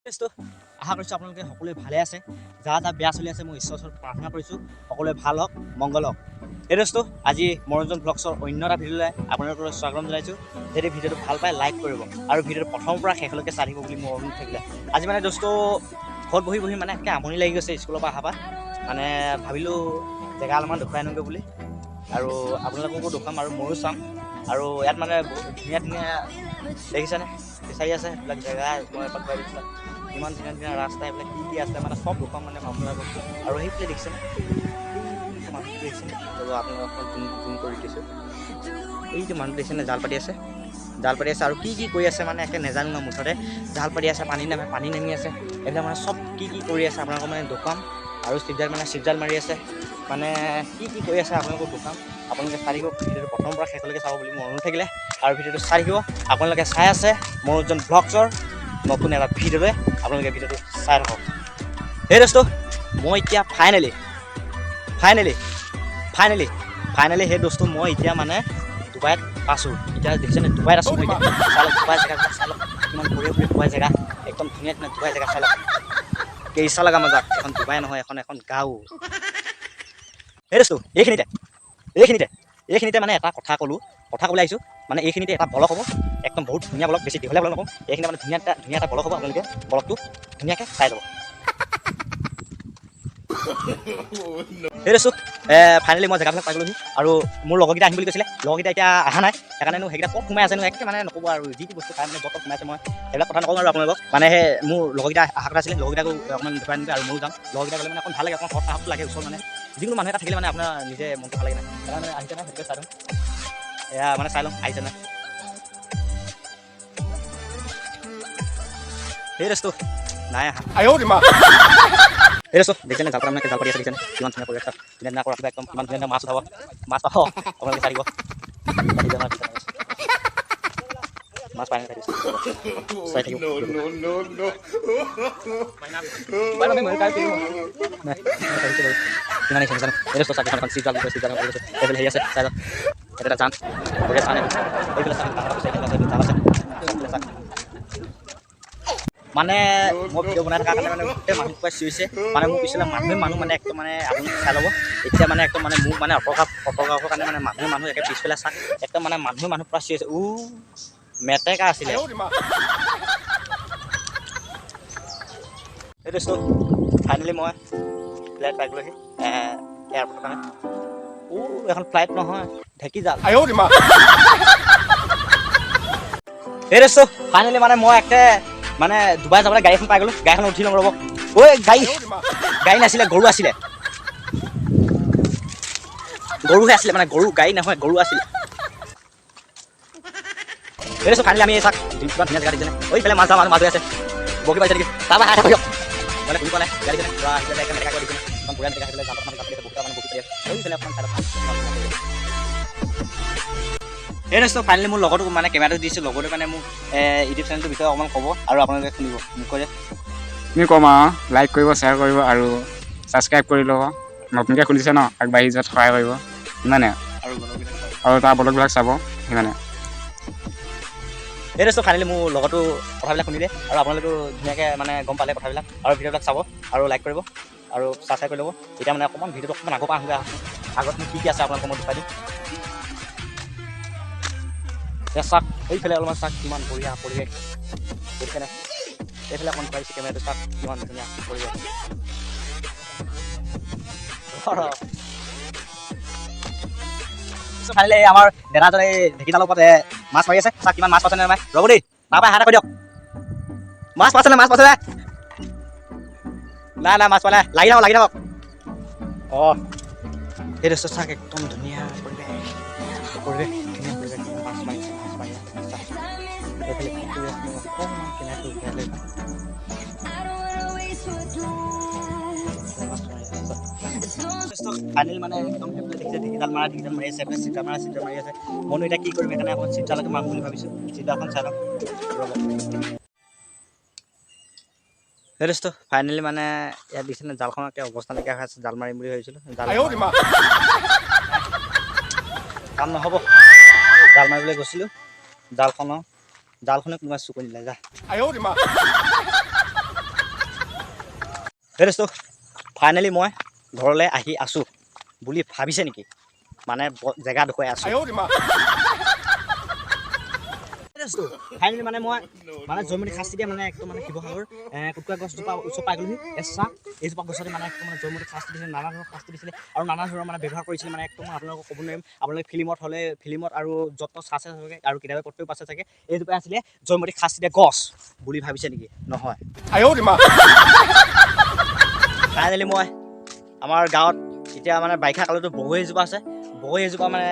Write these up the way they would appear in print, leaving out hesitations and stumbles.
আশা কৰিছোঁ আপোনালোকে সকলোৱে ভালে আছে। যা বেয়া চলি আছে মই ঈশ্বৰৰ ওচৰত প্ৰাৰ্থনা কৰিছোঁ সকলোৱে ভাল হওক, মংগল হওক। এই দোস্তো আজি মনোৰঞ্জন ব্লগছৰ অন্য এটা ভিডিঅ'লৈ আপোনালোকৰ স্বাগতম জনাইছোঁ। যদি ভিডিঅ'টো ভাল পায় লাইক কৰিব আৰু ভিডিঅ'টো প্ৰথমৰ পৰা শেষলৈকে চাই থাকিব বুলি মোৰ অনুৰোধ থাকিলে। আজি মানে দোস্তো ঘৰত বহি মানে একে আমনি লাগি গৈছে স্কুলৰ পৰা অহাৰ পৰা। মানে ভাবিলোঁ জেগা অলপমান দেখুৱাই আনোগৈ বুলি, আৰু আপোনালোককো দেখুৱাম আৰু ময়ো চাম। আৰু ইয়াত মানে ধুনীয়া দেখিছেনে ফিচাৰী আছে, এইবিলাক জেগা মই এপাক ঘূৰাই দিছোঁ। ইমান ধুনীয়া ৰাস্তা, এইবিলাক কি আছে মানে সব দেখুৱাম মানে আপোনালোকক। আৰু সেইফালে দেখিছেনে মানুহটো দেখিছেনে, আপোনালোকক জুম কৰি দিছোঁ। এইটো মানুহ দেখিছেনে জাল পাতি আছে আৰু কি কৰি আছে মানে একে নেজানো ন। মুঠতে জাল পাতি আছে, পানী নামি আছে, এইবিলাক মানে চব কি কৰি আছে আপোনালোকক মানে দেখুৱাম। আৰু চিপজাল মাৰি আছে, মানে কি কৰি আছে আপোনালোকক দেখুৱাম। আপোনালোকে চাই থাকিব, ভিডিঅ'টো প্ৰথমৰ পৰা শেষলৈকে চাব বুলি মোৰ অনুৰোধ থাকিলে। আৰু ভিডিঅ'টো চাই থাকিব, আপোনালোকে চাই আছে মনোৰঞ্জন ব্লগছৰ নতুন এটা ভিডিঅ'লৈ, আপোনালোকে ভিডিঅ'টো চাই থাকক। সেই দোস্তো মই এতিয়া ফাইনেলি সেই দোস্তো মই এতিয়া মানে ডুবাইত আছোঁ। এতিয়া দেখিছেনে ডুবাইত আছোঁ মই এতিয়া। চাই লওক ডুবাই জেগাবিলাক, চাই লওক কিমান ঘূৰি ডুবাই জেগা, একদম ধুনীয়া ডুবাই জেগা চাই লওক। কেইচা লগা মজাক, এখন ডুবাই নহয়, এখন গাঁও। সেই দোস্তো এইখিনিতে মানে এটা কথা ক'বলৈ আহিছোঁ। মানে এইখিনিতে এটা ব্লগ হ'ব, একদম বহুত ধুনীয়া ব্লগ, বেছি দীঘলীয়া ব্লগ নকওঁ। এইখিনি মানে ধুনীয়া এটা ব্লগ হ'ব, আপোনালোকে ব্লগটো ধুনীয়াকৈ চাই যাব। সেই দোস্তো ফাইনেলি মই জেগাবিলাক পাই গ'লোহি, আৰু মোৰ লগৰকেইটা আহিম বুলি কৈছিলে। লগৰকেইটা এতিয়া অহা নাই, সেইকাৰণে সেইকেইটা ক'ত সোমাই আছেনো একে মানে নক'ব আৰু। যি বস্তু খাই মানে য'ত সোমাইছে মই সেইবিলাক কথা নকওঁ আৰু আপোনালোকক। মানে সেই মোৰ লগৰকেইটা অহা কথা আছিলে, লগৰকেইটাকো অকণমান দেখুৱাই আনিবি আৰু ময়ো যাম। লগৰকেইটা গ'লে মানে অকণ ভাল লাগে, অকণ ঘৰত সাহসটো লাগে ওচৰত। মানে যিকোনো মানুহ এটা থাকিলে মানে আপোনাৰ নিজে মনটো ভাল লাগে নাই। সেইকাৰণে আহিছে নাই সেইটোকে চাই লওঁ, এয়া মানে চাই লওঁ আহিছে নাই। সেই দোস্তো নাই আহা। এই দোস্তো দেখিছেনে জাল পাতি আছে, দেখিছেনে কিমান ধুনীয়া পৰিৱেশ। ধুনীয়া কৰা একদম কিমান ধুনীয়া মাছ উঠাব, মাছ পাব আপোনালোকে চাই দিব। মাছ পাই চাই থাকিব। মানে মই ভিডিঅ' বনাই থকাৰ কাৰণে মানে গোটেই মানুহ খুৱাই চিঞৰিছে। মানে মোৰ পিছলে মানুহ মানে একদম মানে আপুনি চাই ল'ব এতিয়া। মানে একদম মানে মোক মানে অট'গ্ৰাফৰ কাৰণে মানে মানুহ একে পিছফালে চাই একদম মানে মানুহ পুৰা চিঞৰিছে। মেটেকা আছিলে। এই দোস্তো ফাইনেলি মই ফ্লাইট পাই গ'লোহি এয়াৰপৰ্টৰ কাৰণে। এখন ফ্লাইট নহয়, ঢেঁকীজাল। এই দোস্তো ফাইনেলি মানে মই মানে ডুবাই যাবলৈ গাড়ী এখন পাই গ'লো। গাড়ীখন উঠি লওঁ ৰ'ব। গাড়ী নাছিলে, গৰু আছিলে। গৰুহে আছিলে, মানে গাড়ী নহয়, গৰু আছিলে। এই দোস্তো ফাইনেলি আমি চাওক কিমান ধুনীয়া জেগা দেখিছেনে। এইফালে মাছ হৈ আছে, বগী পাইছে নেকি তাৰপৰা হাই থাকক মানে ঘূৰি পোৱা নাই। গাড়ী দিছেনে পুৰা মেটেকা কৰি দিছেনে, ইমান বঢ়িয়া মেটেকা সেইফালে জালত মানে বহুত মানে বগী পাতি আছে। এইফালে অকণমান চাই লওক। এই দোস্তো ফাইনেলি মোৰ লগৰটো মানে কেমেৰাটো দিছোঁ, লগৰটো মানে মোক ইউটিউব চেনেলটোৰ বিষয়ে অকণমান ক'ব আৰু আপোনালোকে শুনিব। মোক কৈ তুমি ক'ম আৰু লাইক কৰিব, শ্বেয়াৰ কৰিব আৰু ছাবস্ক্ৰাইব কৰি ল'ব। নতুনকৈ খুলিছে ন, আগবাঢ়ি যোৱাত সহায় কৰিব সিমানে। আৰু তাৰ ব্লগবিলাক চাব সিমানে। এই দোস্তো ফাইনেলি মোৰ লগতো কথাবিলাক শুনিলে, আৰু আপোনালোকেও ধুনীয়াকৈ মানে গম পালে কথাবিলাক। আৰু ভিডিঅ'বিলাক চাব আৰু লাইক কৰিব আৰু ছাবস্ক্ৰাইব কৰি ল'ব। এতিয়া মানে অকণমান ভিডিঅ'টো অকণমান আগৰ পৰা আহোঁগৈ। আগত কি আছে আপোনালোকক মই দেখুৱাই দিম। চাওক এইফালে অলপমান চাওক কিমান বঢ়িয়া পৰিৱেশ দেখিছেনে। এইফালে অকণ পাইছোঁ কেমেৰাটো, চাওক কিমান ধুনীয়া পৰিৱেশ। ফাইনেলি আমাৰ দাদাজনে ঢেঁকীজালৰ ওপৰত মাছ মাৰি আছে। চাওক কিমান মাছ পাইছে নে নাই। ৰ'ব দেই, তাৰপৰা হাত কৰি দিয়ক। মাছ পাইছে নে নাই? নাই মাছ পালে লাগি থাকক। সেই দোস্তো চাওক একদম ধুনীয়া পৰিৱেশ, ধুনীয়া পৰিৱেশ। মাছ মাৰি আছে। এইফালে কি কৰি আছে অকণমান কেমেৰাটো ঘূৰাই লৈ যাওঁ। ফাইনেলি মানে একদম সেইফালে দেখিছে ঢেঁকীজাল মাৰি আছে, চিপজাল মাৰি আছে। মইনো এতিয়া কি কৰিম, সেইকাৰণে অকণ চিপজালকে মাৰো বুলি ভাবিছোঁ। চিপজালখন চাই লওক ৰ'ব। সেই দোস্তো ফাইনেলি মানে ইয়াত দেখিছেনে জালখনৰ অৱস্থা নাইকিয়া হৈ আছে। জাল মাৰিম বুলি ভাবিছিলোঁ, কাম নহ'ব। জাল মাৰিবলৈ গৈছিলোঁ, জালখনে কোনোবাই চুকনি দিলে। সেইটো ফাইনেলি মই ঘৰলৈ আহি আছোঁ বুলি ভাবিছে নেকি মানে জেগা দেখুৱাই আছোঁ ফাইনেলি মানে মই মানে জয়মতী শাস্তি দিয়ে মানে একদম মানে শিৱসাগৰ কুটকুৰা গছজোপা ওচৰ পাই গ'লোহি এইজোপা গছতে মানে একদম মানে জয়মতী শাস্তি দিছিলে নানা ধৰণৰ শাস্তি দিছিলে আৰু নানা ধৰণৰ মানে ব্যৱহাৰ কৰিছিলে মানে একদম আপোনালোকক ক'ব নোৱাৰিম আপোনালোকে ফিল্মত আৰু যত্ন চাইছে চাগে আৰু কিতাপে পত্ৰও পাইছে চাগে এইজোপা আছিলে জয়মতী শাস্তি দিয়া গছ বুলি ভাবিছে নেকি নহয় ফাইনেলি মই আমাৰ গাঁৱত এতিয়া মানে বাৰিষা কালতো বগৰী এজোপা আছে বগৰী এজোপা মানে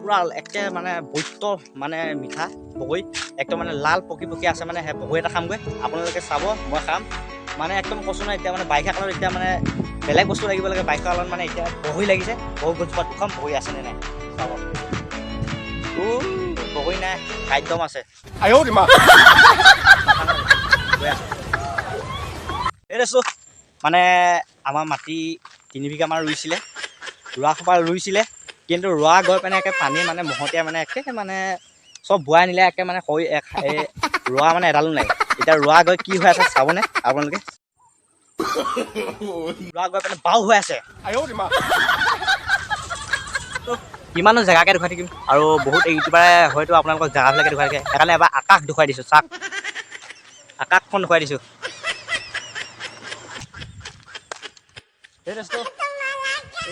পূৰা একে মানে বৈত্য মানে মিঠা বগৰী একদম মানে লাল পকি আছে মানে সেই বগৰী এটা খামগৈ আপোনালোকে চাব মই খাম মানে একদম কৈছোঁ নহয় এতিয়া মানে বাৰিষা কালত এতিয়া মানে বেলেগ বস্তু লাগিব লাগে বাৰিষা কালত মানে এতিয়া বগৰী লাগিছে বগৰী গছজোপাত দুখন বগৰী আছেনে নাই চাব বগৰী নাই খাদ্যম আছে এইটো মানে আমাৰ মাটি 3 বিঘামান ৰুইছিলে ৰুইছিলে কিন্তু ৰোৱা গৈ পেলাই একে পানী মানে মহতিয়াই মানে একে মানে চব বোৱাই নিলে একে মানে ৰোৱা মানে এডালো নাই এতিয়া ৰোৱা গৈ কি হৈ আছে চাবনে আপোনালোকে ৰোৱা গৈ পেলাই বাও হৈ আছে কিমানো জেগাকে দেখুৱাই থাকিম আৰু বহুত ইউটিউবাৰে হয়তো আপোনালোকক জেগাবিলাকে দেখুৱাই থাকে সেইকাৰণে এবাৰ আকাশ দেখুৱাই দিছোঁ চাওক আকাশখন দেখুৱাই দিছোঁ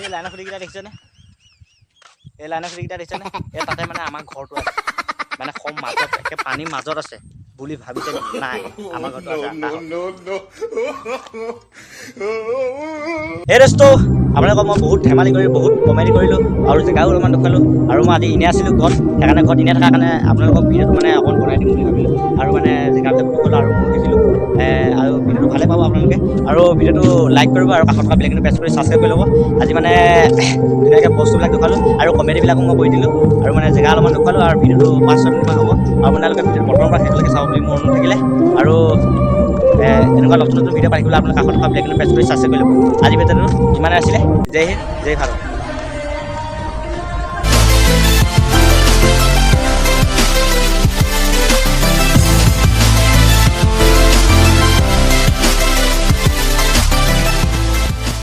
এই লাইনৰ খুঁটিকেইটা দেখিছেনে এই তাতে মানে আমাৰ ঘৰটো আছে মানে সম মাজত একে পানীৰ মাজত আছে বুলি ভাবিছে নাই আমাৰ ঘৰটো আছে এই দোস্ত আপোনালোকক মই বহুত ধেমালি কৰি বহুত কমেডি কৰিলোঁ আৰু জেগাও অলপমান দেখুৱালোঁ আৰু মই আজি এনেই আছিলোঁ ঘৰত সেইকাৰণে ঘৰত এনেই থকাৰ কাৰণে আপোনালোকক ভিডিঅ'টো মানে অকণ বনাই দিম বুলি ভাবিলোঁ আৰু মানে জেগাবিলাক দেখুৱালোঁ আৰু ময়ো দেখিলোঁ আৰু ভিডিঅ'টো ভালে পাব আপোনালোকে আৰু ভিডিঅ'টো লাইক কৰিব আৰু কাষত থকা বেলআইকনটো প্ৰেছ কৰি ছাবস্ক্ৰাইব কৰি ল'ব আজি মানে ধুনীয়াকৈ বস্তুবিলাক দেখুৱালোঁ আৰু কমেডিবিলাকো মই কৰি দিলোঁ আৰু মানে জেগা অলপমান দেখুৱালোঁ আৰু ভিডিঅ'টো 5-6 মিনিটমান হ'ব আৰু আপোনালোকে ভিডিঅ'টো প্ৰথমৰ পৰা শেষলৈকে চাব বুলি মোৰ অনুৰোধ থাকিলে আৰু এনেকুৱা নতুন ভিডিঅ' পাই থাকিবলৈ আপোনাৰ কাষত থকা বেলআইকনটো প্ৰেছ কৰি ছাবস্ক্ৰাইব কৰি ল'ব আজি ভিডিঅ'টো ইমানে আছিলে জয় হিন্দ জয় ভাৰত